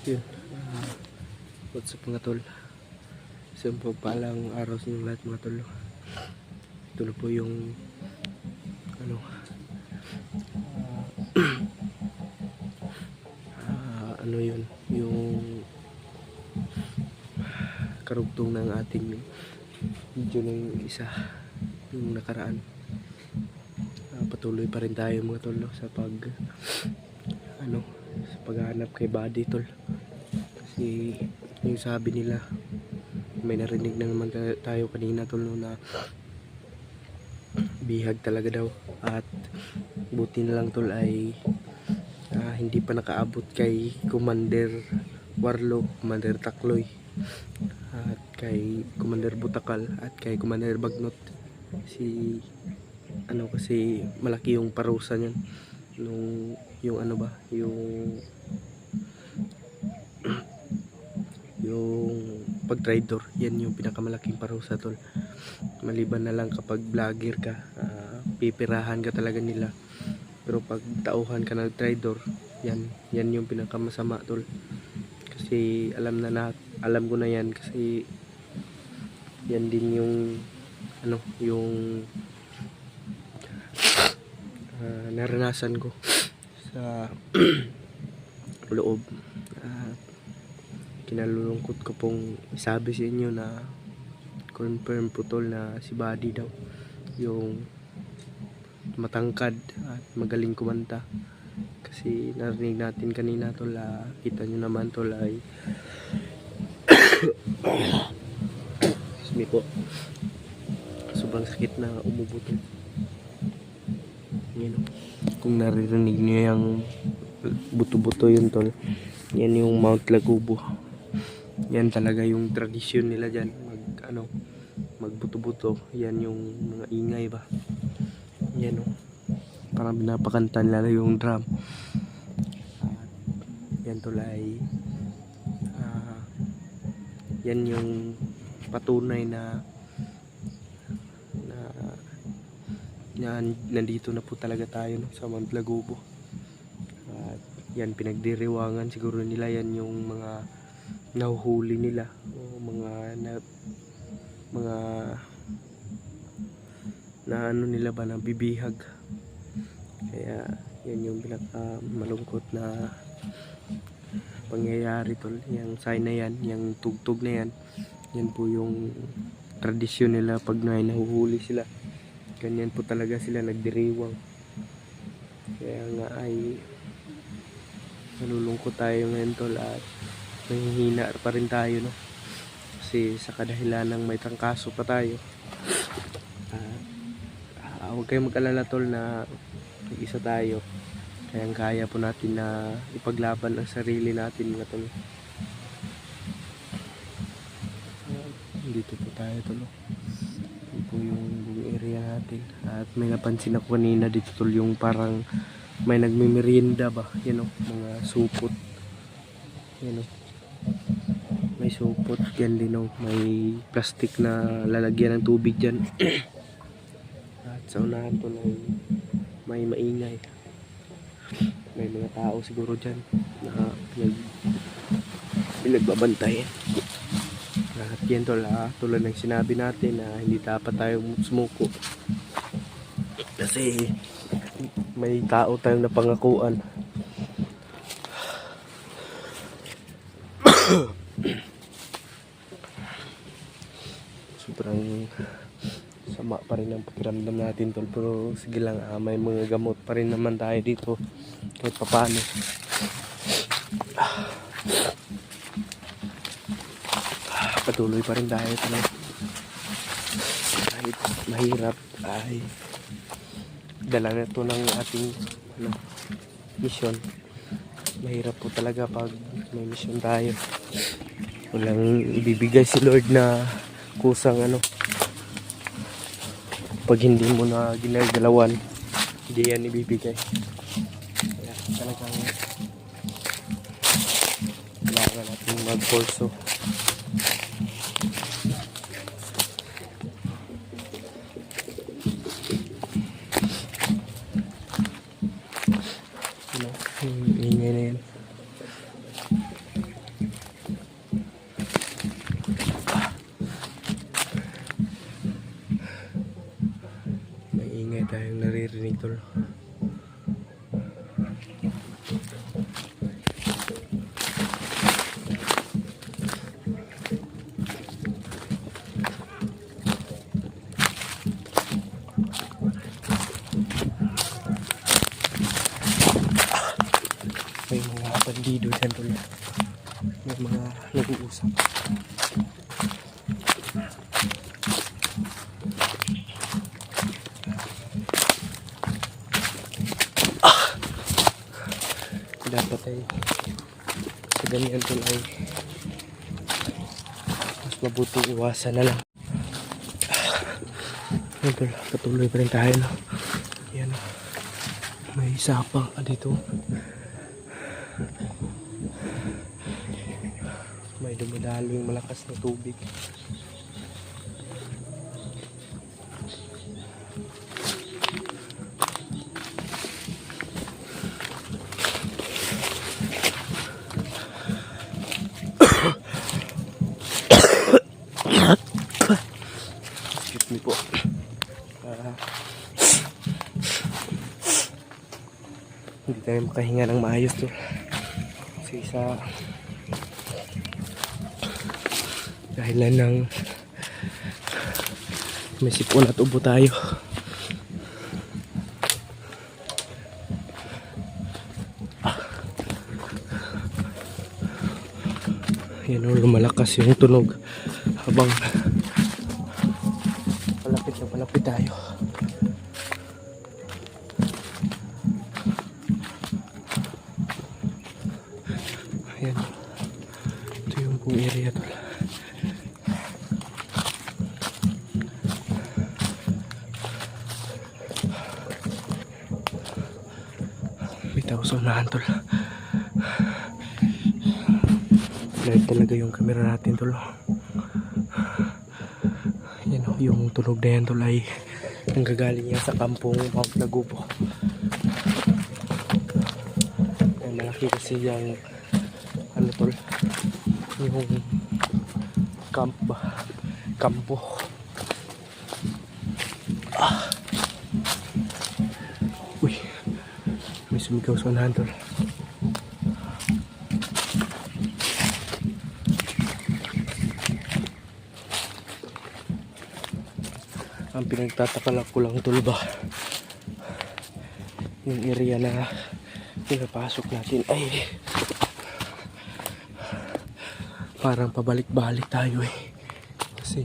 Yun. What's up mga tol? Isang palang araw sa inyong lahat mga tol. Ito na po yung ano yun, yung karugtong ng ating video ng isa yung nakaraan. Patuloy pa rin tayo mga tol sa paghahanap kay Buddy tol. Kasi yung sabi nila, may narinig na naman tayo kanina tol na bihag talaga daw, at buti na lang tol ay hindi pa nakaabot kay Commander Warlo, Commander Takloy, at kay Commander Butakal, at kay Commander Bagnot. Kasi malaki yung parusa niyan nung yung pag-traitor. Yan yung pinakamalaking parusa tol. Maliban na lang kapag vlogger ka, pipirahan ka talaga nila. Pero pag tauhan ka ng traitor, yan yung pinakamasama tol. Kasi alam ko na yan, kasi yan din yung naranasan ko sa loob. Kinalulungkot ko pong isabi sa inyo na confirm po tol na si Buddy daw yung matangkad at magaling kumanta. Kasi narinig natin kanina tol, kita nyo naman tol ay excuse po, sobrang sakit na umubo tol. Kung naririnig nyo yung buto-buto yun tol, yan yung Mount Lagubo. Yan talaga yung tradisyon nila dyan, magbuto-buto. Yan yung mga ingay ba, yan parang pinapakanta nila yung drum. Yan tol ay yan yung patunay na nandito na po talaga tayo sa Mount Lagubo. At yan, pinagdiriwangan siguro nila. Yan yung mga nahuhuli nila, o mga nila ba, na bibihag. Kaya yan yung pinaka malungkot na pangyayari tol. Yung sign na yan, yung tugtog na yan, yan po yung tradisyon nila pag nahuhuli sila. Ganyan po talaga sila nagdiriwang. Kaya nga ay nalulungkot tayo ngayon tol, at nahihina pa rin tayo, no? Kasi sa kadahilan ng may trangkaso pa tayo. Huwag kayong mag-alala tol na isa tayo. Kaya po natin na ipaglaban ang sarili natin mga tol. Dito po tayo tol. Ito po yung buong area natin. At may napansin ako kanina dito tol, yung parang may nagmimerienda ba, mga supot. May supot yan din, may plastic na lalagyan ng tubig dyan. At sa unahan tol ay may maingay. May mga tao siguro dyan na pinagbabantay. At yan tol, tulad ng sinabi natin na hindi dapat tayo sumuko. Kasi may tao tayong napangakuan. Sobrang sama pa rin ang pakiramdam natin tol, pero sige lang, may mga gamot pa rin naman tayo dito kahit papano. Patuloy pa rin tayo tol. Kahit mahirap ay dala na ito ng ating mission. Mahirap po talaga pag may mission tayo. Walang ibibigay si Lord na kusang pag hindi mo na ginagalawan, hindi yan ibibigay. Kaya talagang kailangan natin mag-pulso. Ingay na yan. naririnig tol. May mga bandido dyan tol. May mga nag-uusap. Dapat ay sa ganyan tol ay mas mabuting iwasan na lang. Yan tol, patuloy pa rin tayo no? Yan, may sapang dito. May dumadalo yung malakas na tubig. Excuse me po. Hindi tayo makahinga ng maayos to. Kasi sa dahilan ng may sipon at ubo tayo. Yan o, lumalakas yung tunog habang palapit na palapit tayo. Ayan, ito yung buong area tol. Bitaw sa unahan tol. Live talaga yung camera natin tol. Yan o, yung tunog na yan tol ay nanggagaling yan sa kampong Mount Nagubo. Ay, malaki kasi yung ano tol, yung kampo. Uy, may sumigaw sa unahan tol. Ang pinagtataka ko lang tol ba, yung area na pinapasok natin ay parang pabalik-balik tayo eh. Kasi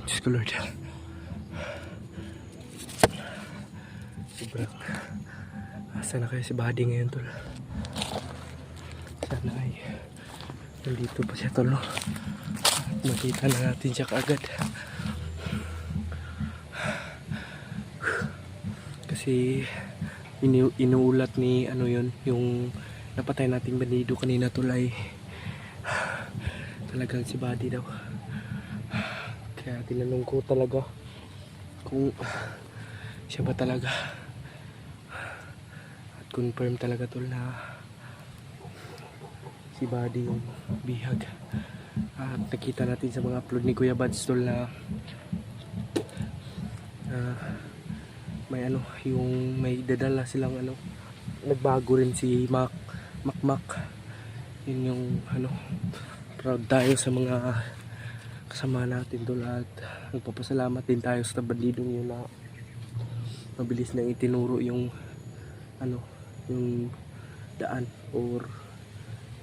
Diyos ko Lord, sobrang asa na kayo si Buddy ngayon tol. Sana ay nandito pa siya tol no? At makita na natin siya kaagad. Kasi inuulat ni ano yun, yung napatay nating bandido kanina tol ay talagang si Buddy daw. Kaya tinanong ko talaga kung siya ba talaga, at confirm talaga tol na si Buddy yung bihag. At nakita natin sa mga upload ni Kuya Bads tol na may ano, yung may dadala silang ano, nagbago rin si Mac. Yun yung ano, proud tayo sa mga kasama natin tol, at nagpapasalamat din tayo sa bandidong yun na mabilis na itinuro yung ano, yung daan, or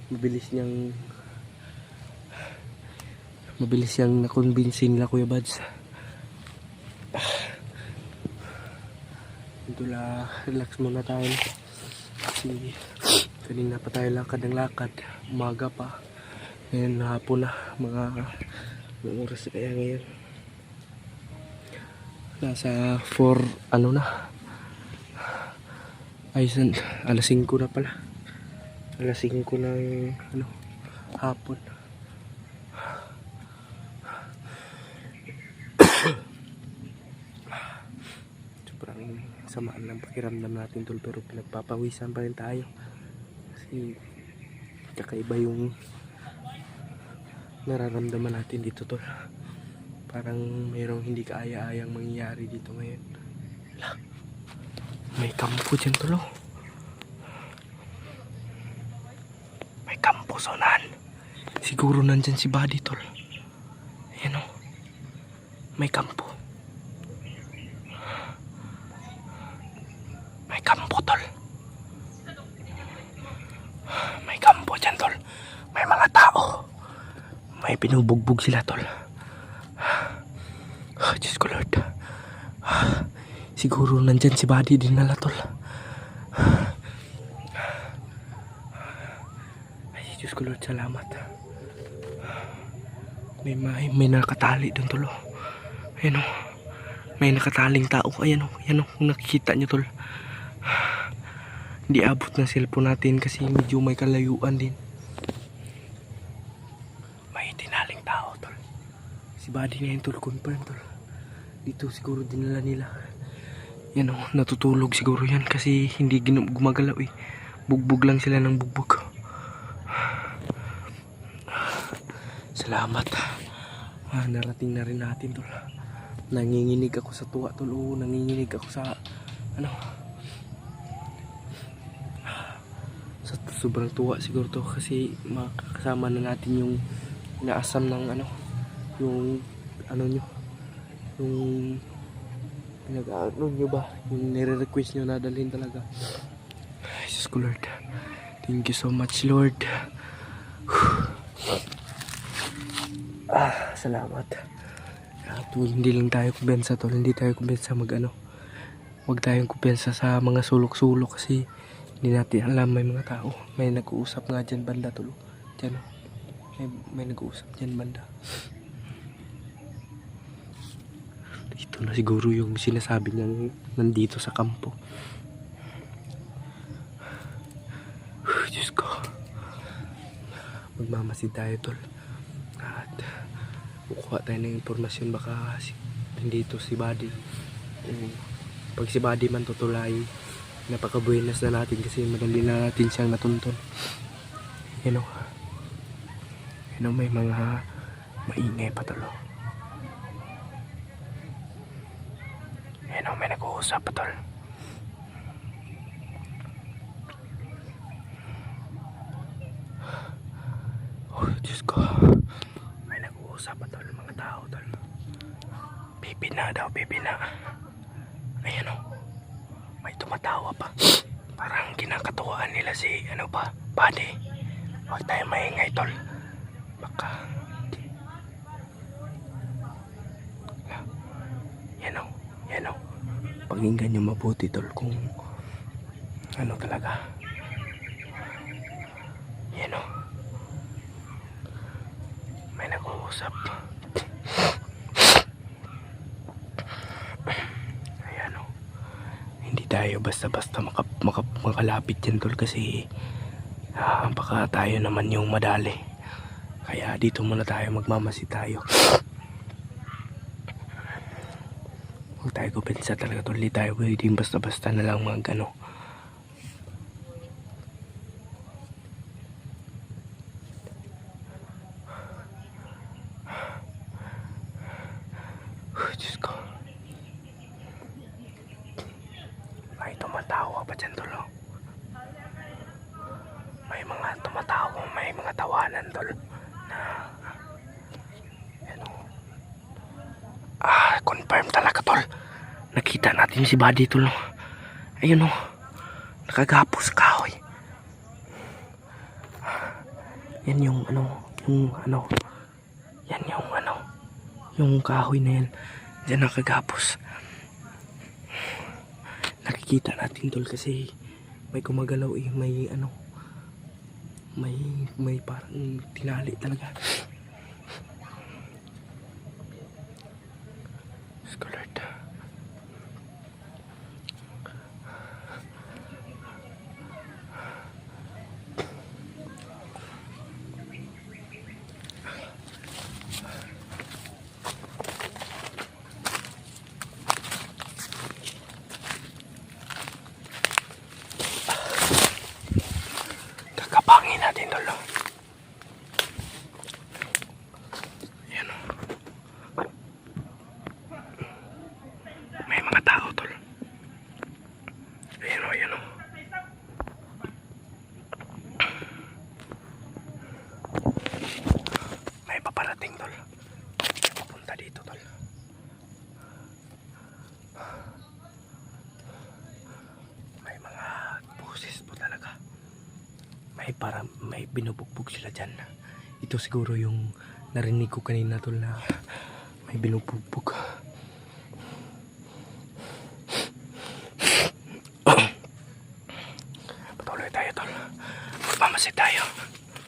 mabilis niyang na-convince nila Kuya Bads. Ito la, relax muna tayo kasi kanina pa tayo lakad ng lakad, umaga pa, ngayon hapon na, mga oras kaya ngayon, nasa 4 ano na, ay alas 5 na pala, alas 5 ng ano, hapon. Sobrang samaan ng pakiramdam natin tol, pero pinagpapawisan pa rin tayo kasi kakaiba yung nararamdaman natin dito tol. Parang mayroong hindi kaaya-ayang mangyayari dito ngayon. Hala, may kampo dyan tol oh. May kampo sonan. Siguro nandyan si Buddy tol. Ayan oh. May kampo. May kampo tol. May kampo dyan tol. May mga tao. May pinubugbog sila tol. Oh, Diyos ko Lord. Siguro nandyan si Buddy din nala tol. Ay Diyos ko Lord, salamat. May nakatali doon tol. Ayan o. May nakataling tao. Ayan o. Ayan o. Kung nakikita nyo tol. Hindi abot ng cellphone natin kasi medyo may kalayuan din. May tinaling tao tol. Si Buddy na yun tol. Confirm tol. Dito siguro dinala nila. Yan o. Natutulog siguro yan kasi hindi gumagalaw eh. Bugbog lang sila ng bugbog. Salamat. Narating na rin natin tol. Nanginginig ako sa tuwa tol. Nanginginig ako sa ano. Sa sobrang tuwa siguro to kasi makakasama na natin yung inaasam ng ano. Yung ano nyo. Yung pinag-ano nyo ba. Yung nire-request nyo na dalhin talaga. Jesus ko Lord. Thank you so much Lord. Salamat. Hindi lang tayo kumpensa tol. Hindi tayo kumpensa mag-ano. Huwag tayong kumpensa sa mga sulok-sulok kasi hindi natin alam may mga tao. May nag-uusap nga dyan banda tol. Dyan o. May nag-uusap dyan banda. Ito na siguro yung sinasabi niyang nandito sa kampo. Diyos ko. Magmamasid tayo tol. At kukuha tayo ng impormasyon baka nandito si Buddy. Pag si Buddy man tutulay, napakabuenas na natin kasi madali na natin siyang natuntun. Yan o. Yan o, may mga maingay pa tol. Yan o, may nag-uusap pa tol. Oh Diyos ko. May nag-uusap pa tol, mga tao tol. Pipina daw, pipina. Ayan o. May tumatawa pa. Parang kinakatuwaan nila si ano ba, Buddy. Huwag tayo maingay tol. Baka yan o. Yan o. Pakinggan nyo mabuti tol kung ano talaga. Yan o. May nag-uusap. Ayan o. Hindi tayo basta-basta makalapit dyan tol kasi baka tayo naman yung madali. Kaya dito muna tayo, magmamasid tayo. Huwag tayo kumpensa talaga tol. Hindi tayo pwedeng basta-basta na lang mag-ano. Diyos ko. May tumatawa pa dyan tol. May mga tumatawa, may mga tawanan tol. Ano? Confirm talaga tol. Nakita natin si Buddy tol. Ayun o. Nakagapos kahoy. Yan yung ano. Yan yung ano. Yung kahoy na yan. Diyan nakagapos. Nakikita natin tol kasi may gumagalaw eh. May ano. May parang tinali talaga. Scholar. Kakapangin natin tol. may binubugbog sila dyan. Ito siguro yung narinig ko kanina tol na may binubugbog.